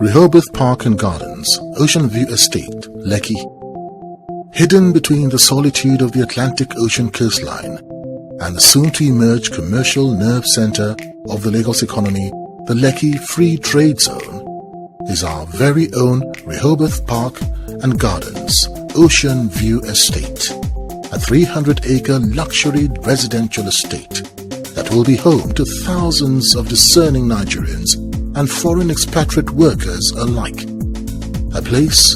Rehoboth Park and Gardens, Ocean View Estate, Lekki. Hidden between the solitude of the Atlantic Ocean coastline and the soon-to-emerge commercial nerve center of the Lagos economy, the Lekki Free Trade Zone, is our very own Rehoboth Park and Gardens, Ocean View Estate, a 300-acre luxury residential estate that will be home to thousands of discerning Nigerians and foreign expatriate workers alike. A place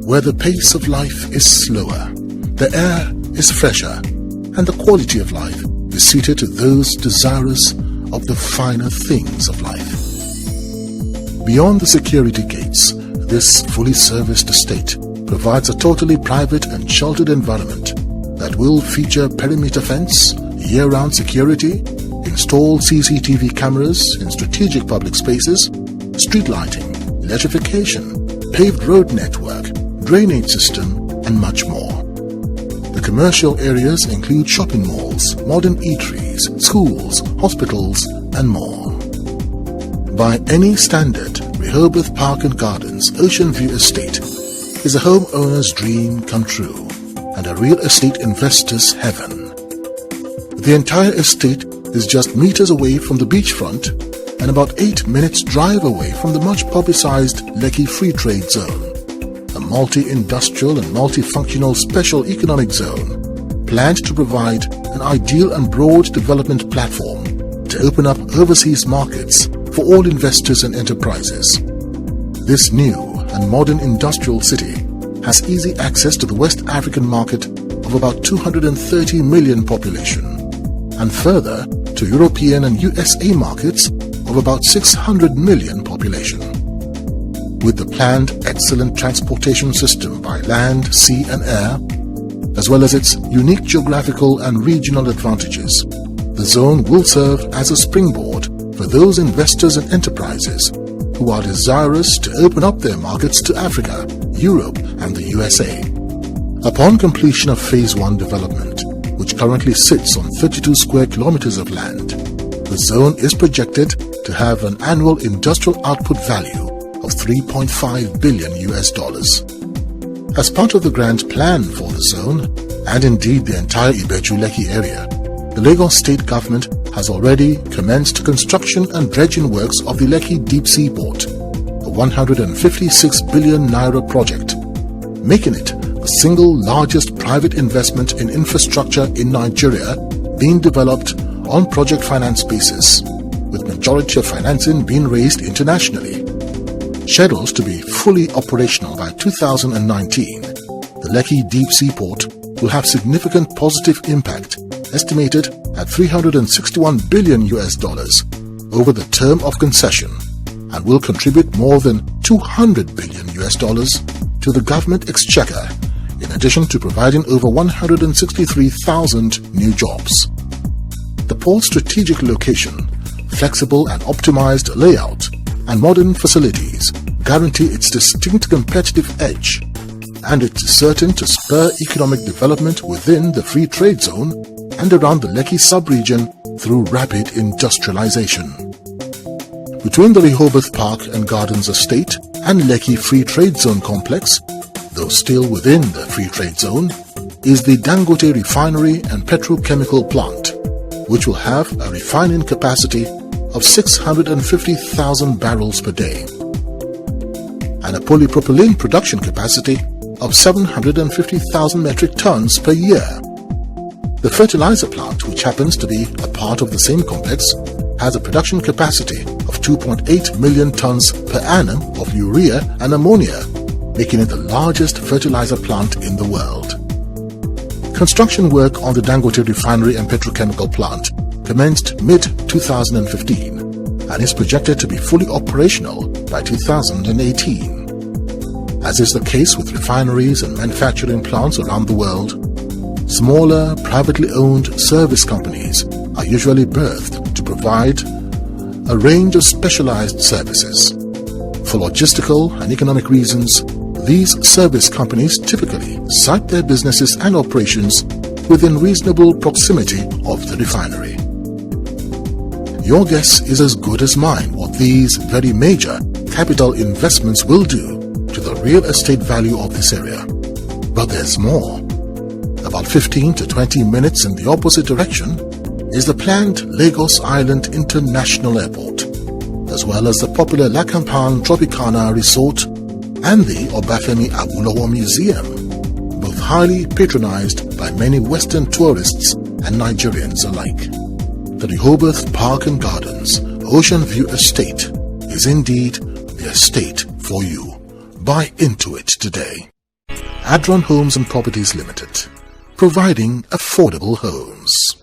where the pace of life is slower, the air is fresher, and the quality of life is suited to those desirous of the finer things of life. Beyond the security gates, this fully serviced estate provides a totally private and sheltered environment that will feature perimeter fence, year-round security, installed CCTV cameras in strategic public spaces, street lighting, electrification, paved road network, drainage system, and much more. The commercial areas include shopping malls, modern eateries, schools, hospitals, and more. By any standard, Rehoboth Park and Gardens Ocean View Estate is a homeowner's dream come true and a real estate investor's heaven. The entire estate is just meters away from the beachfront and about 8 minutes drive away from the much publicized Lekki Free Trade Zone, a multi-industrial and multifunctional special economic zone planned to provide an ideal and broad development platform to open up overseas markets for all investors and enterprises. This new and modern industrial city has easy access to the West African market of about 230 million population, and further to European and USA markets of about 600 million population. With the planned excellent transportation system by land, sea and air, as well as its unique geographical and regional advantages, the zone will serve as a springboard for those investors and enterprises who are desirous to open up their markets to Africa, Europe and the USA. Upon completion of Phase 1 development, which currently sits on 32 square kilometers of land, the zone is projected to have an annual industrial output value of $3.5 billion. As part of the grand plan for the zone, and indeed the entire Ibeju Lekki area, the Lagos State Government has already commenced construction and dredging works of the Lekki Deep Sea Port, a 156 billion naira project, making it the single largest private investment in infrastructure in Nigeria being developed on project finance basis, with majority of financing being raised internationally. Scheduled to be fully operational by 2019, the Lekki Deep Sea Port will have significant positive impact, estimated at $361 billion over the term of concession, and will contribute more than $200 billion to the government exchequer, in addition to providing over 163,000 new jobs. The port's strategic location, flexible and optimized layout, and modern facilities guarantee its distinct competitive edge, and it is certain to spur economic development within the Free Trade Zone and around the Lekki sub-region through rapid industrialization. Between the Rehoboth Park and Gardens Estate and Lekki Free Trade Zone complex, though still within the Free Trade Zone, is the Dangote Refinery and Petrochemical Plant, which will have a refining capacity of 650,000 barrels per day and a polypropylene production capacity of 750,000 metric tons per year. The fertilizer plant, which happens to be a part of the same complex, has a production capacity of 2.8 million tons per annum of urea and ammonia, making it the largest fertilizer plant in the world. Construction work on the Dangote Refinery and Petrochemical Plant commenced mid-2015 and is projected to be fully operational by 2018. As is the case with refineries and manufacturing plants around the world, smaller, privately owned service companies are usually birthed to provide a range of specialized services. For logistical and economic reasons, these service companies typically site their businesses and operations within reasonable proximity of the refinery. Your guess is as good as mine what these very major capital investments will do to the real estate value of this area. But there's more. About 15 to 20 minutes in the opposite direction is the planned Lagos Island International Airport, as well as the popular Lakampan Tropicana Resort and the Obafemi Awolowo Museum, both highly patronized by many Western tourists and Nigerians alike. The Rehoboth Park and Gardens Ocean View Estate is indeed the estate for you. Buy into it today. Adron Homes Properties Ltd, providing affordable homes.